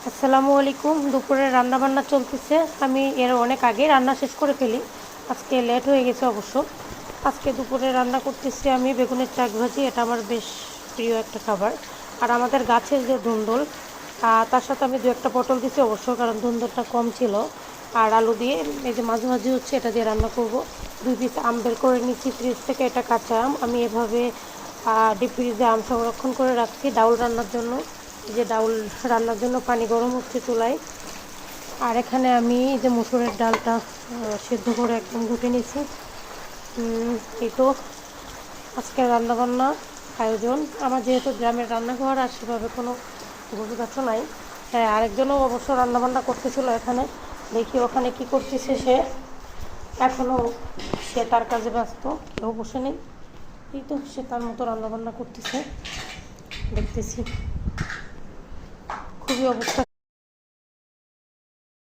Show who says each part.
Speaker 1: আসসালামু আলাইকুম। দুপুরে রান্না বান্না চলতেছে। আমি এর অনেক আগেই রান্না শেষ করে ফেলি। আজকে লেট হয়ে গেছে অবশ্য। আজকে দুপুরে রান্না করতেছি আমি বেগুনের চাক ভাজি। এটা আমার বেশ প্রিয় একটা খাবার। আর আমাদের গাছের যে ধুন্দুল, তার সাথে আমি দু একটা পটল দিছি অবশ্য, কারণ ধুন্দুলটা কম ছিল। আর আলু দিয়ে এই যে মাঝে মাঝে হচ্ছে এটা দিয়ে রান্না করব। 2 পিস আম বের করে নিচ্ছি ফ্রিজ থেকে। এটা কাঁচা আম। আমি এভাবে ডিপ ফ্রিজে আম সংরক্ষণ করে রাখছি ডাউল রান্নার জন্য। যে ডাউল রান্নার জন্য পানি গরম হচ্ছে চুলায়। আর এখানে আমি এই যে মুসুরের ডালটা সেদ্ধ করে একদম ঘুটে নিয়েছি। এই তো আজকের রান্নাবান্না আয়োজন। আমার যেহেতু গ্রামের রান্নাঘর আর সেভাবে কোনো গরু গাছও নাই। হ্যাঁ, আরেকজনও অবশ্য রান্নাবান্না করতেছিল এখানে। দেখি ওখানে কি করতেছে সে। এখনও সে তার কাজে ব্যস্ত, কেউ বসে নেই। এই তো সে তার মতো রান্নাবান্না করতেছে, দেখতেছি। খুবই অবস্থা